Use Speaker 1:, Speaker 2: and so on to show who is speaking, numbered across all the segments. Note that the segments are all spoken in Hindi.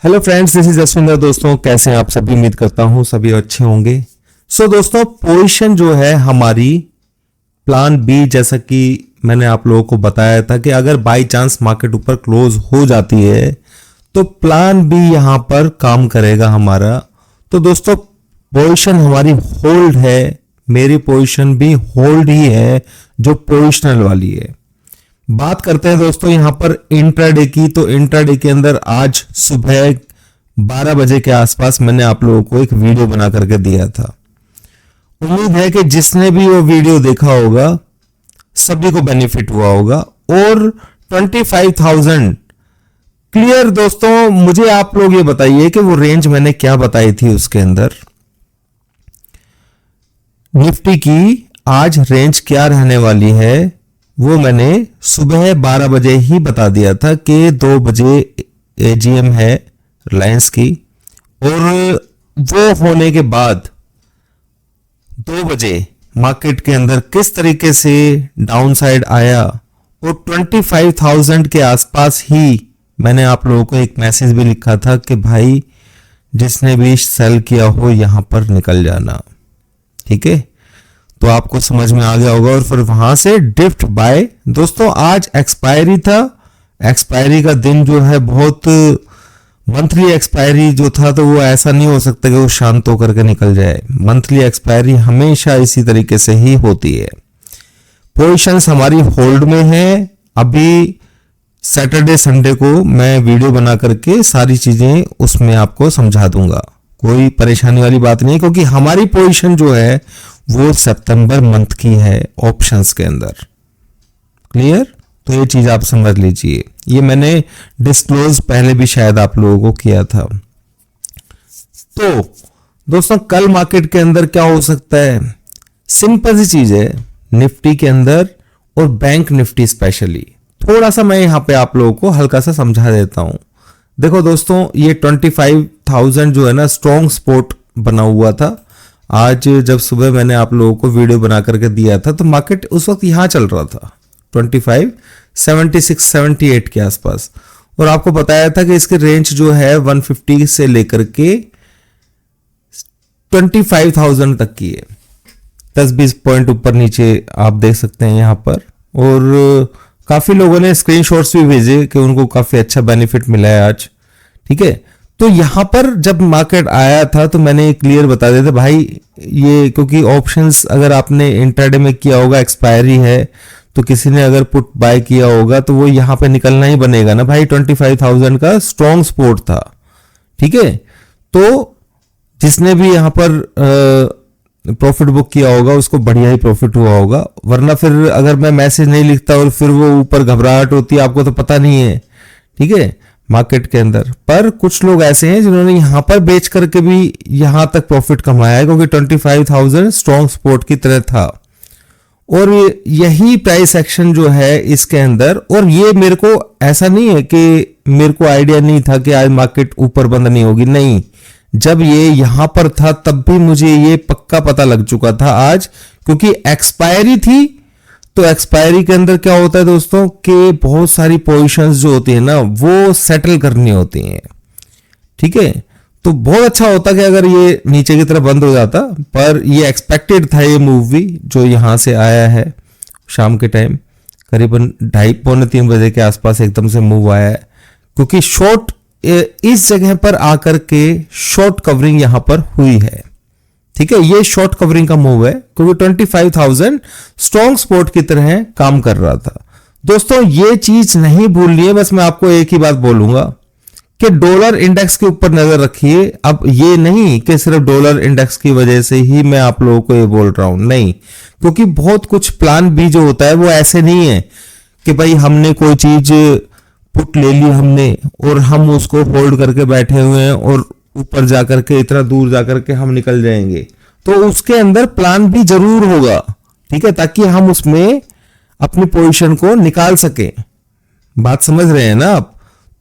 Speaker 1: Hello friends, this is Jaswinder. दोस्तों, कैसे हैं आप सभी? उम्मीद करता हूं सभी अच्छे होंगे। दोस्तों, पोजीशन जो है हमारी प्लान बी, जैसा कि मैंने आप लोगों को बताया था कि अगर बाय चांस मार्केट ऊपर क्लोज हो जाती है तो प्लान बी यहां पर काम करेगा हमारा। तो दोस्तों, पोजीशन हमारी होल्ड है, मेरी पोजीशन भी होल्ड ही है जो पोजिशनल वाली है। बात करते हैं दोस्तों यहां पर इंट्राडे की। तो इंट्राडे के अंदर आज सुबह 12 बजे के आसपास मैंने आप लोगों को एक वीडियो बना करके दिया था। उम्मीद है कि जिसने भी वो वीडियो देखा होगा सभी को बेनिफिट हुआ होगा। और 25,000 क्लियर। दोस्तों, मुझे आप लोग ये बताइए कि वो रेंज मैंने क्या बताई थी उसके अंदर, निफ्टी की आज रेंज क्या रहने वाली है, वो मैंने सुबह 12 बजे ही बता दिया था कि 2 बजे एजीएम है रिलायंस की, और वो होने के बाद 2 बजे मार्केट के अंदर किस तरीके से डाउन साइड आया, और 25,000 के आसपास ही मैंने आप लोगों को एक मैसेज भी लिखा था कि भाई जिसने भी सेल किया हो यहां पर निकल जाना। ठीक है, तो आपको समझ में आ गया होगा। और फिर वहां से ड्रिफ्ट बाय। दोस्तों, आज एक्सपायरी था। एक्सपायरी का दिन जो है बहुत मंथली एक्सपायरी जो था, तो वो ऐसा नहीं हो सकता कि वो शांत होकर के निकल जाए। मंथली एक्सपायरी हमेशा इसी तरीके से ही होती है। पोजीशंस हमारी होल्ड में है। अभी सैटरडे संडे को मैं वीडियो बना करके सारी चीजें उसमें आपको समझा दूंगा। कोई परेशानी वाली बात नहीं है, क्योंकि हमारी पोजीशन जो है वो सितंबर मंथ की है ऑप्शंस के अंदर। क्लियर? तो ये चीज आप समझ लीजिए। ये मैंने डिस्क्लोज पहले भी शायद आप लोगों को किया था। तो दोस्तों, कल मार्केट के अंदर क्या हो सकता है? सिंपल सी चीज है निफ्टी के अंदर और बैंक निफ्टी स्पेशली। थोड़ा सा मैं यहां पे आप लोगों को हल्का सा समझा देता हूं। देखो दोस्तों, ये 25,000 जो है ना स्ट्रॉन्ग सपोर्ट बना हुआ था। आज जब सुबह मैंने आप लोगों को वीडियो बना करके दिया था तो मार्केट उस वक्त यहां चल रहा था 25,76, 78 के आसपास, और आपको बताया था कि इसकी रेंज जो है 150 से लेकर के 25,000 तक की है। 10-20 पॉइंट ऊपर नीचे आप देख सकते हैं यहां पर। और काफी लोगों ने स्क्रीनशॉट्स भी भेजे कि उनको काफी अच्छा बेनिफिट मिला है आज। ठीक है, तो यहां पर जब मार्केट आया था तो मैंने क्लियर बता दिया था भाई, ये क्योंकि ऑप्शंस अगर आपने इंट्राडे में किया होगा, एक्सपायरी है, तो किसी ने अगर पुट बाय किया होगा तो वो यहां पे निकलना ही बनेगा ना भाई। 25,000 का स्ट्रॉन्ग सपोर्ट था। ठीक है, तो जिसने भी यहां पर प्रॉफिट बुक किया होगा उसको बढ़िया ही प्रॉफिट हुआ होगा। वरना फिर अगर मैं मैसेज नहीं लिखता और फिर वो ऊपर घबराहट होती है, आपको तो पता नहीं है। ठीक है, मार्केट के अंदर पर कुछ लोग ऐसे हैं जिन्होंने यहां पर बेच करके भी यहां तक प्रॉफिट कमाया है, क्योंकि 25,000 स्ट्रॉन्ग सपोर्ट की तरह था। और यही प्राइस एक्शन जो है इसके अंदर, और ये मेरे को ऐसा नहीं है कि मेरे को आइडिया नहीं था कि आज मार्केट ऊपर बंद नहीं होगी। नहीं, जब ये यहां पर था तब भी मुझे ये पक्का पता लग चुका था आज, क्योंकि एक्सपायरी थी। तो एक्सपायरी के अंदर क्या होता है दोस्तों कि बहुत सारी पोजीशंस जो होती है ना वो सेटल करनी होती हैं। ठीक है, तो बहुत अच्छा होता कि अगर ये नीचे की तरफ बंद हो जाता, पर ये एक्सपेक्टेड था ये मूव भी जो यहां से आया है शाम के टाइम करीबन 2:30-3 बजे के आसपास एकदम से मूव आया है, क्योंकि शॉर्ट इस जगह पर आकर के शॉर्ट कवरिंग यहां पर हुई है। ठीक है, ये शॉर्ट कवरिंग का मूव है, क्योंकि 25,000 स्ट्रॉन्ग सपोर्ट की तरह काम कर रहा था। दोस्तों, ये चीज नहीं भूलनी है। बस मैं आपको एक ही बात बोलूंगा कि डॉलर इंडेक्स के ऊपर नजर रखिए। अब ये नहीं कि सिर्फ डॉलर इंडेक्स की वजह से ही मैं आप लोगों को ये बोल रहा हूं, नहीं, क्योंकि बहुत कुछ प्लान बी जो होता है वो ऐसे नहीं है कि भाई हमने कोई चीज पुट ले ली हमने और हम उसको होल्ड करके बैठे हुए हैं और ऊपर जाकर के इतना दूर जाकर के हम निकल जाएंगे। तो उसके अंदर प्लान भी जरूर होगा। ठीक है, ताकि हम उसमें अपनी पोजीशन को निकाल सके। बात समझ रहे हैं ना आप?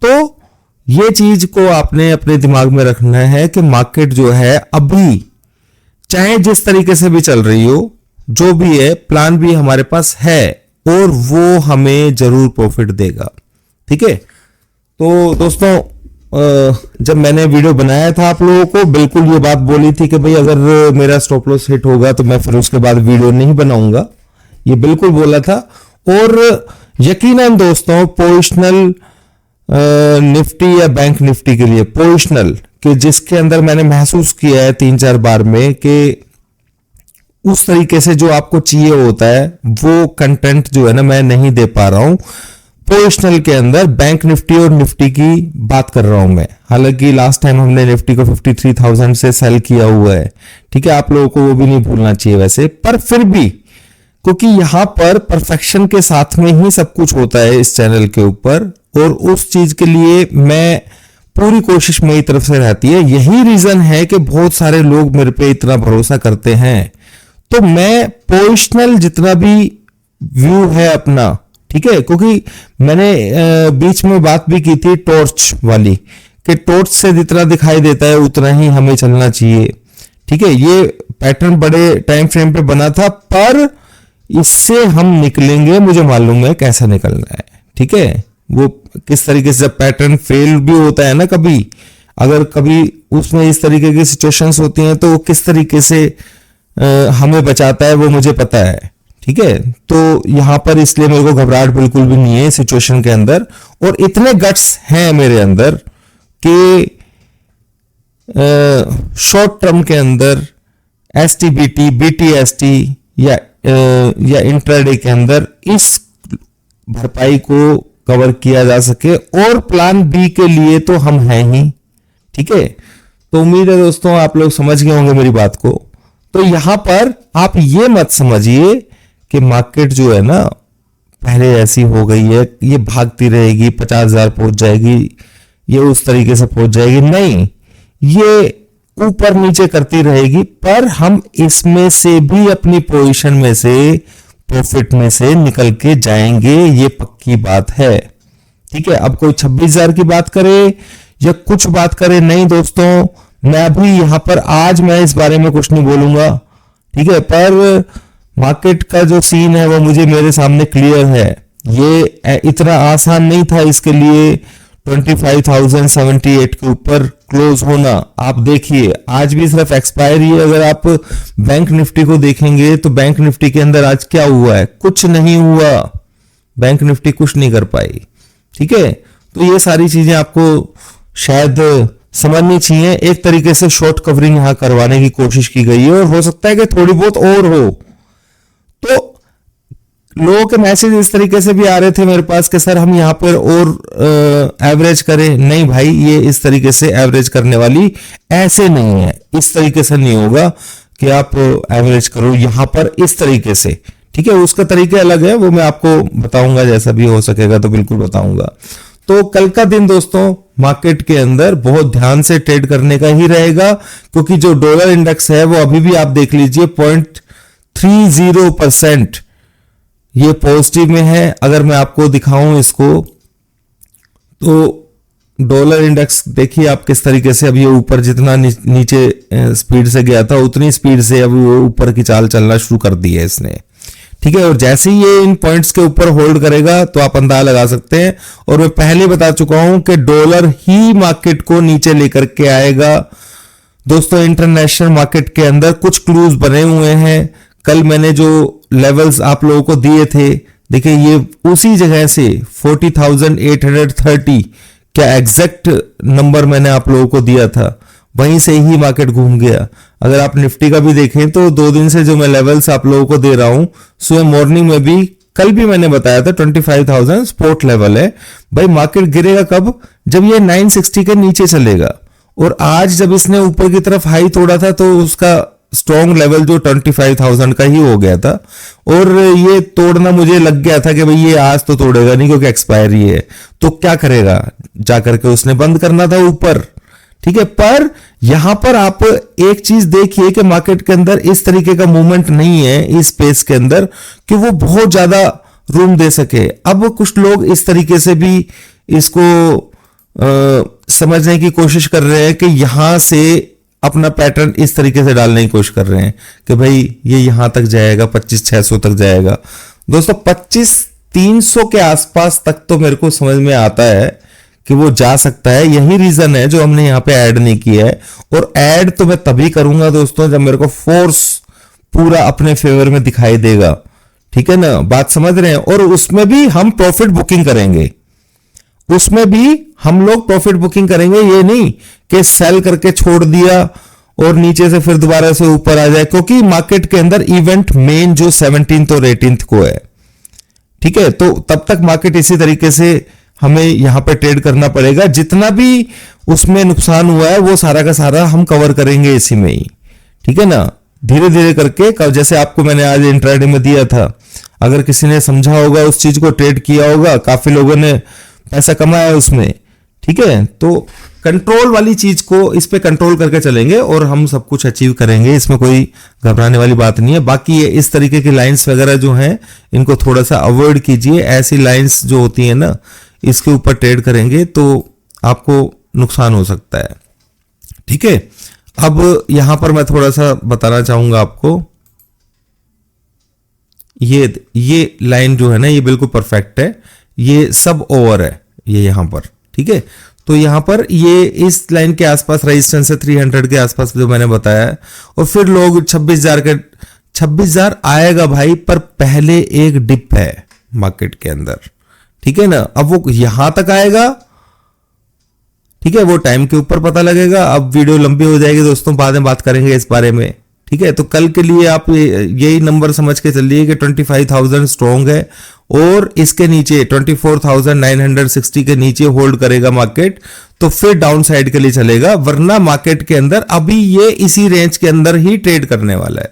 Speaker 1: तो ये चीज को आपने अपने दिमाग में रखना है कि मार्केट जो है अभी चाहे जिस तरीके से भी चल रही हो, जो भी है, प्लान भी हमारे पास है और वो हमें जरूर प्रॉफिट देगा। ठीक है, तो दोस्तों जब मैंने वीडियो बनाया था आप लोगों को बिल्कुल ये बात बोली थी कि भाई अगर मेरा स्टॉप लॉस हिट होगा तो मैं फिर उसके बाद वीडियो नहीं बनाऊंगा, ये बिल्कुल बोला था। और यकीनन दोस्तों पोजिशनल निफ्टी या बैंक निफ्टी के लिए पोजिशनल कि जिसके अंदर मैंने महसूस किया है 3-4 बार में कि उस तरीके से जो आपको चाहिए होता है वो कंटेंट जो है ना मैं नहीं दे पा रहा हूं पोजिशनल के अंदर। बैंक निफ्टी और निफ्टी की बात कर रहा हूं मैं, हालांकि लास्ट टाइम हमने निफ्टी को 53,000 से सेल किया हुआ है, ठीक है, आप लोगों को वो भी नहीं भूलना चाहिए वैसे, पर फिर भी क्योंकि यहां पर परफेक्शन के साथ में ही सब कुछ होता है इस चैनल के ऊपर, और उस चीज के लिए मैं पूरी कोशिश मेरी तरफ से रहती है। यही रीजन है कि बहुत सारे लोग मेरे पे इतना भरोसा करते हैं। तो मैं पोजिशनल जितना भी व्यू है अपना, ठीक है, क्योंकि मैंने बीच में बात भी की थी टॉर्च वाली कि टॉर्च से जितना दिखाई देता है उतना ही हमें चलना चाहिए, ठीक है। ये पैटर्न बड़े टाइम फ्रेम पे बना था पर इससे हम निकलेंगे, मुझे मालूम है कैसा निकलना है, ठीक है। वो किस तरीके से जब पैटर्न फेल भी होता है ना कभी, अगर कभी उसमें इस तरीके की सिचुएशंस होती हैं तो वो किस तरीके से हमें बचाता है वो मुझे पता है, ठीक है। तो यहां पर इसलिए मेरे को घबराहट बिल्कुल भी नहीं है सिचुएशन के अंदर, और इतने गट्स हैं मेरे अंदर कि शॉर्ट टर्म के अंदर एसटीबीटी बीटीएसटी या इंट्राडे के अंदर इस भरपाई को कवर किया जा सके, और प्लान बी के लिए तो हम हैं ही, ठीक है। तो उम्मीद है दोस्तों आप लोग समझ गए होंगे मेरी बात को। तो यहां पर आप ये मत समझिए कि मार्केट जो है ना पहले ऐसी हो गई है, ये भागती रहेगी 50,000 पहुंच जाएगी, ये उस तरीके से पहुंच जाएगी, नहीं, ये ऊपर नीचे करती रहेगी, पर हम इसमें से भी अपनी पोजीशन में से प्रॉफिट में से निकल के जाएंगे, ये पक्की बात है, ठीक है। अब कोई 26,000 की बात करे या कुछ बात करे, नहीं दोस्तों, मैं अभी यहां पर आज मैं इस बारे में कुछ नहीं बोलूंगा, ठीक है। पर मार्केट का जो सीन है वो मुझे मेरे सामने क्लियर है, ये इतना आसान नहीं था इसके लिए 25,078 के ऊपर क्लोज होना। आप देखिए आज भी सिर्फ एक्सपायरी है। अगर आप बैंक निफ्टी को देखेंगे तो बैंक निफ्टी के अंदर आज क्या हुआ है, कुछ नहीं हुआ, बैंक निफ्टी कुछ नहीं कर पाई, ठीक है। तो ये सारी चीजें आपको शायद समझनी चाहिए। एक तरीके से शॉर्ट कवरिंग यहां करवाने की कोशिश की गई है, और हो सकता है कि थोड़ी बहुत और हो। तो लोगों के मैसेज इस तरीके से भी आ रहे थे मेरे पास कि सर हम यहां पर और एवरेज करें, नहीं भाई, ये इस तरीके से एवरेज करने वाली ऐसे नहीं है, इस तरीके से नहीं होगा कि आप एवरेज करो यहां पर इस तरीके से, ठीक है। उसका तरीका अलग है, वो मैं आपको बताऊंगा, जैसा भी हो सकेगा तो बिल्कुल बताऊंगा। तो कल का दिन दोस्तों मार्केट के अंदर बहुत ध्यान से ट्रेड करने का ही रहेगा, क्योंकि जो डॉलर इंडेक्स है वो अभी भी आप देख लीजिए 0.30% ये पॉजिटिव में है। अगर मैं आपको दिखाऊं इसको तो डॉलर इंडेक्स देखिए आप किस तरीके से, अब ये ऊपर जितना नीचे स्पीड से गया था उतनी स्पीड से अब वो ऊपर की चाल चलना शुरू कर दी है इसने, ठीक है। और जैसे ही ये इन पॉइंट्स के ऊपर होल्ड करेगा तो आप अंदाजा लगा सकते हैं, और मैं पहले बता चुका हूं कि डॉलर ही मार्केट को नीचे लेकर के आएगा। दोस्तों इंटरनेशनल मार्केट के अंदर कुछ क्लूज बने हुए हैं। कल मैंने जो लेवल्स आप लोगों को दिए थे, देखिए ये उसी जगह से 40,830 क्या एग्जैक्ट नंबर मैंने आप लोगों को दिया था, वहीं से ही मार्केट घूम गया। अगर आप निफ्टी का भी देखें तो 2 दिन से जो मैं लेवल्स आप लोगों को दे रहा हूं, सुबह मॉर्निंग में भी, कल भी मैंने बताया था 25,000 सपोर्ट लेवल है। भाई मार्केट गिरेगा कब, जब ये 960 के नीचे चलेगा, और आज जब इसने ऊपर की तरफ हाई तोड़ा था तो उसका स्ट्रॉन्ग लेवल जो 25,000 का ही हो गया था, और ये तोड़ना मुझे लग गया था कि भाई ये आज तो तोड़ेगा नहीं क्योंकि एक्सपायरी है, तो क्या करेगा, जाकर के उसने बंद करना था ऊपर, ठीक है। पर यहां पर आप एक चीज देखिए कि मार्केट के अंदर इस तरीके का मूवमेंट नहीं है इस स्पेस के अंदर कि वो बहुत ज्यादा रूम दे सके। अब कुछ लोग इस तरीके से भी इसको समझने की कोशिश कर रहे हैं कि यहां से अपना पैटर्न इस तरीके से डालने की कोशिश कर रहे हैं कि भाई ये यहां तक जाएगा, 25,600 तक जाएगा। दोस्तों 25,300 के आसपास तक तो मेरे को समझ में आता है कि वो जा सकता है। यही रीजन है जो हमने यहाँ पे ऐड नहीं किया है। और ऐड तो मैं तभी करूंगा दोस्तों जब मेरे को फोर्स पूरा अपने फेवर में दिखाई देगा। ठीक है ना, बात समझ रहे हैं। और उसमें भी हम प्रॉफिट बुकिंग करेंगे, उसमें भी हम लोग प्रॉफिट बुकिंग करेंगे। ये नहीं कि सेल करके छोड़ दिया और नीचे से फिर दोबारा से ऊपर आ जाए, क्योंकि मार्केट के अंदर इवेंट मेन जो 17th और 18th को है। ठीक है, तो तब तक मार्केट इसी तरीके से हमें यहां पे ट्रेड करना पड़ेगा। जितना भी उसमें नुकसान हुआ है वो सारा का सारा हम कवर करेंगे इसी में ही। ठीक है ना, धीरे धीरे करके, जैसे आपको मैंने आज इंट्राडे में दिया था, अगर किसी ने समझा होगा, उस चीज को ट्रेड किया होगा, काफी लोगों ने पैसा कमाया उसमें। ठीक है, तो कंट्रोल वाली चीज को, इस पे कंट्रोल करके चलेंगे और हम सब कुछ अचीव करेंगे। इसमें कोई घबराने वाली बात नहीं है। बाकी ये इस तरीके की लाइंस वगैरह जो हैं इनको थोड़ा सा अवॉइड कीजिए। ऐसी लाइंस जो होती है ना, इसके ऊपर ट्रेड करेंगे तो आपको नुकसान हो सकता है। ठीक है, अब यहां पर मैं थोड़ा सा बताना चाहूंगा आपको। ये लाइन जो है ना, ये बिल्कुल परफेक्ट है, ये सब ओवर है ये यहां पर। ठीक है, तो यहां पर ये इस लाइन के आसपास रेजिस्टेंस है 300 के आसपास जो मैंने बताया है। और फिर लोग 26,000 आएगा भाई, पर पहले एक डिप है मार्केट के अंदर। ठीक है ना, अब वो यहां तक आएगा। ठीक है, वो टाइम के ऊपर पता लगेगा। अब वीडियो लंबी हो जाएगी दोस्तों, बाद में बात करेंगे इस बारे में। ठीक है, तो कल के लिए आप यही नंबर समझ के चलिए कि 25,000 स्ट्रॉन्ग है और इसके नीचे 24,960 के नीचे होल्ड करेगा मार्केट, तो फिर डाउन साइड के लिए चलेगा। वरना मार्केट के अंदर अभी ये इसी रेंज के अंदर ही ट्रेड करने वाला है।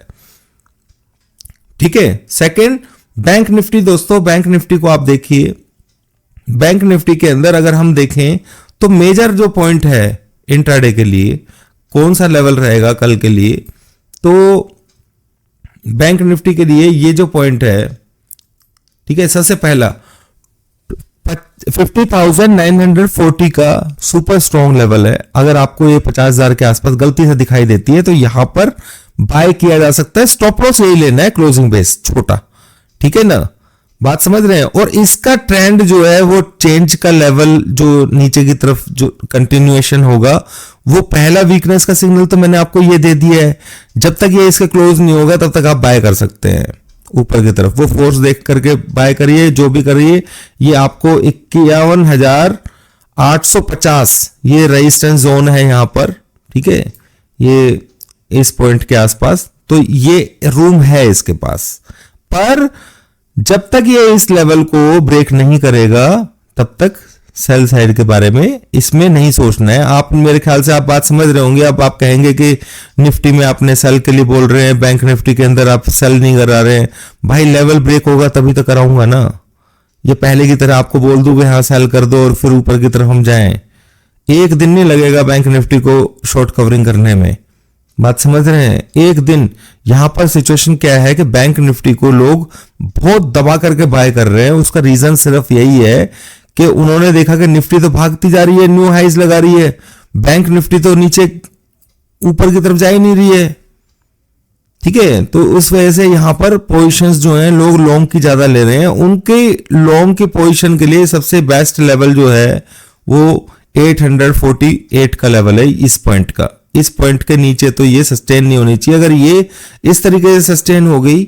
Speaker 1: ठीक है, सेकंड बैंक निफ्टी दोस्तों, बैंक निफ्टी को आप देखिए। बैंक निफ्टी के अंदर अगर हम देखें तो मेजर जो पॉइंट है इंट्राडे के लिए, कौन सा लेवल रहेगा कल के लिए, तो बैंक निफ्टी के लिए ये जो पॉइंट है, ठीक है, सबसे पहला 50,940 का सुपर स्ट्रॉन्ग लेवल है। अगर आपको ये 50,000 के आसपास गलती से दिखाई देती है तो यहां पर बाय किया जा सकता है। स्टॉप लॉस यही लेना है, क्लोजिंग बेस छोटा। ठीक है ना, बात समझ रहे हैं। और इसका ट्रेंड जो है वो चेंज का लेवल जो नीचे की तरफ जो कंटिन्यूएशन होगा, वो पहला वीकनेस का सिग्नल तो मैंने आपको ये दे दिया है। जब तक ये इसका क्लोज नहीं होगा तब तक आप बाय कर सकते हैं ऊपर की तरफ। वो फोर्स देख करके बाय करिए, जो भी करिए। ये आपको 51,850 ये रेजिस्टेंस जोन है यहां पर। ठीक है, ये इस पॉइंट के आसपास, तो ये रूम है इसके पास। पर जब तक ये इस लेवल को ब्रेक नहीं करेगा तब तक सेल साइड के बारे में इसमें नहीं सोचना है। आप मेरे ख्याल से आप बात समझ रहे होंगे। अब आप कहेंगे कि निफ्टी में आपने सेल के लिए बोल रहे हैं, बैंक निफ्टी के अंदर आप सेल नहीं करा रहे हैं। भाई लेवल ब्रेक होगा तभी तो कराऊंगा ना। ये पहले की तरह आपको बोल दूं कि हाँ सेल कर दो और फिर ऊपर की तरफ हम जाएं, एक दिन नहीं लगेगा बैंक निफ्टी को शॉर्ट कवरिंग करने में। बात समझ रहे हैं, एक दिन। यहां पर सिचुएशन क्या है कि बैंक निफ्टी को लोग बहुत दबा करके बाय कर रहे हैं। उसका रीजन सिर्फ यही है कि उन्होंने देखा कि निफ्टी तो भागती जा रही है, न्यू हाइज लगा रही है, बैंक निफ्टी तो नीचे ऊपर की तरफ जा ही नहीं रही है। ठीक है, तो उस वजह से यहां पर पोजीशंस जो हैं लोग लॉन्ग की ज्यादा ले रहे हैं। उनके लॉन्ग की पोजीशन के लिए सबसे बेस्ट लेवल जो है वो 848 का लेवल है। इस पॉइंट का, इस पॉइंट के नीचे तो ये सस्टेन नहीं होनी चाहिए। अगर ये इस तरीके से सस्टेन हो गई,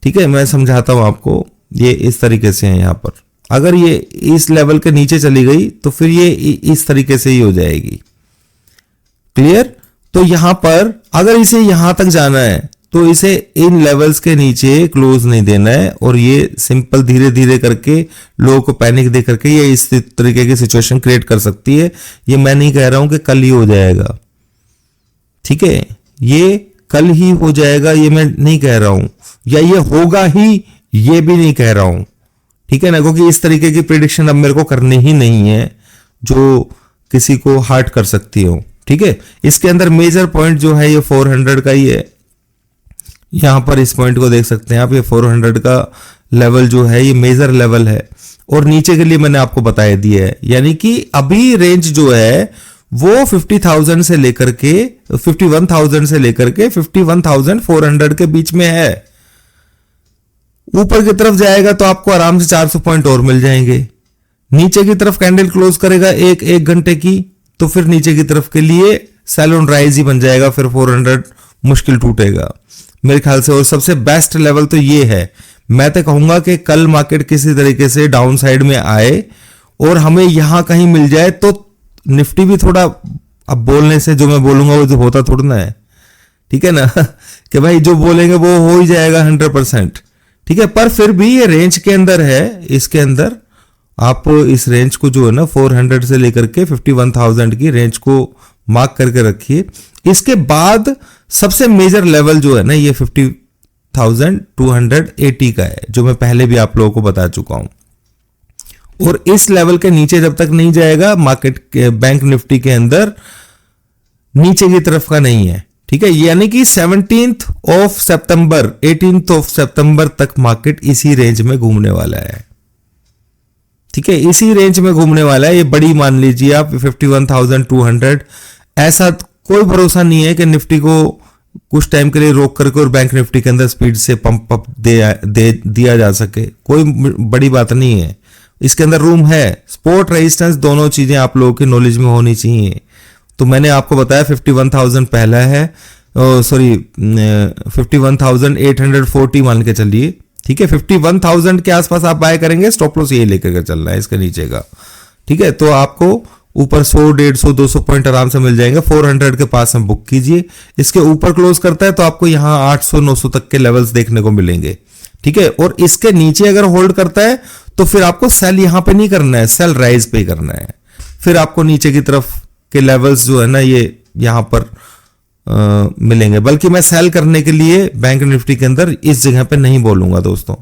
Speaker 1: ठीक है, मैं समझाता हूं आपको, ये इस तरीके से है यहां पर। अगर ये इस लेवल के नीचे चली गई तो फिर ये इस तरीके से ही हो जाएगी। क्लियर? तो यहां पर अगर इसे यहां तक जाना है तो इसे इन लेवल्स के नीचे क्लोज नहीं देना है। और ये सिंपल धीरे धीरे करके लोगों को पैनिक दे करके ये इस तरीके की सिचुएशन क्रिएट कर सकती है। ये मैं नहीं कह रहा हूं कि कल ही हो जाएगा। ठीक है, ये कल ही हो जाएगा ये मैं नहीं कह रहा हूं, या ये होगा ही ये भी नहीं कह रहा हूं। ठीक है ना, क्योंकि इस तरीके की प्रेडिक्शन अब मेरे को करनी ही नहीं है जो किसी को हर्ट कर सकती हो। ठीक है, इसके अंदर मेजर पॉइंट जो है ये 400 का ही है। यहां पर इस पॉइंट को देख सकते हैं आप, ये 400 का लेवल जो है ये मेजर लेवल है। और नीचे के लिए मैंने आपको बताया दिया है, यानी कि अभी रेंज जो है वो 50,000 से लेकर के 51,000 से लेकर के 51,400 के बीच में है। ऊपर की तरफ जाएगा तो आपको आराम से 400 पॉइंट और मिल जाएंगे। नीचे की तरफ कैंडल क्लोज करेगा एक घंटे की, तो फिर नीचे की तरफ के लिए सेल ऑन राइज ही बन जाएगा, फिर 400 मुश्किल टूटेगा मेरे ख्याल से। और सबसे बेस्ट लेवल तो ये है, मैं तो कहूंगा कि कल मार्केट किसी तरीके से डाउन साइड में आए और हमें यहां कहीं मिल जाए तो निफ्टी भी थोड़ा, अब बोलने से जो मैं बोलूंगा वो जो होता थोड़ा ना है, ठीक है ना कि भाई जो बोलेंगे वो हो ही जाएगा 100%, ठीक है। पर फिर भी ये रेंज के अंदर है, इसके अंदर आप इस रेंज को जो है ना 400 से लेकर के 51,000 की रेंज को मार्क करके रखिए। इसके बाद सबसे मेजर लेवल जो है ना ये 50,280 का है, जो मैं पहले भी आप लोगों को बता चुका हूं। और इस लेवल के नीचे जब तक नहीं जाएगा मार्केट के, बैंक निफ्टी के अंदर नीचे की तरफ का नहीं है, ठीक है। यानी कि 17th of September 18th of सितंबर तक मार्केट इसी रेंज में घूमने वाला है, ठीक है, इसी रेंज में घूमने वाला है। ये बड़ी मान लीजिए आप 51,200, ऐसा कोई भरोसा नहीं है कि निफ्टी को कुछ टाइम के लिए रोक करके और बैंक निफ्टी के अंदर स्पीड से पंप अप दिया जा सके, कोई बड़ी बात नहीं है। इसके अंदर रूम है, सपोर्ट रेजिस्टेंस दोनों चीजें आप लोगों की नॉलेज में होनी चाहिए। तो मैंने आपको बताया 51,000 पहला है, सॉरी 51,840 मान के चलिए, ठीक है। 51,000 के आसपास आप बाय करेंगे, स्टॉप लॉस ये लेकर के चलना है इसके नीचे का, ठीक है। तो आपको ऊपर 100, 150, 200 पॉइंट आराम से मिल जाएंगे। 400 के पास में बुक कीजिए, इसके ऊपर क्लोज करता है तो आपको यहां 800, 900 तक के लेवल्स देखने को मिलेंगे, ठीक है। और इसके नीचे अगर होल्ड करता है तो फिर आपको सेल यहां पे नहीं करना है, सेल राइज पे करना है। फिर आपको नीचे की तरफ के लेवल्स जो है ना ये यहां पर मिलेंगे। बल्कि मैं सेल करने के लिए बैंक निफ्टी के अंदर इस जगह पे नहीं बोलूंगा दोस्तों।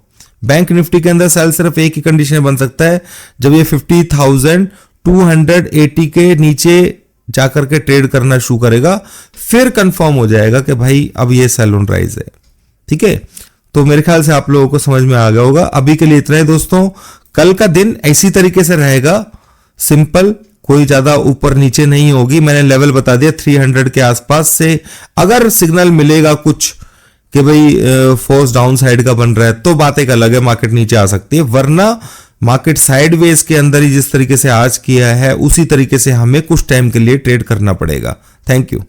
Speaker 1: बैंक निफ्टी के अंदर सेल सिर्फ एक ही कंडीशन में बन सकता है, जब ये 50,280 के नीचे जाकर के ट्रेड करना शुरू करेगा, फिर कंफर्म हो जाएगा कि भाई अब ये सेल ऑन राइज है, ठीक है। तो मेरे ख्याल से आप लोगों को समझ में आ गया होगा। अभी के लिए इतना ही दोस्तों, कल का दिन इसी तरीके से रहेगा, सिंपल, कोई ज्यादा ऊपर नीचे नहीं होगी। मैंने लेवल बता दिया 300 के आसपास से अगर सिग्नल मिलेगा कुछ कि भाई फोर्स डाउन साइड का बन रहा है तो बात एक अलग है, मार्केट नीचे आ सकती है। वरना मार्केट साइडवेज के अंदर ही जिस तरीके से आज किया है उसी तरीके से हमें कुछ टाइम के लिए ट्रेड करना पड़ेगा। Thank you.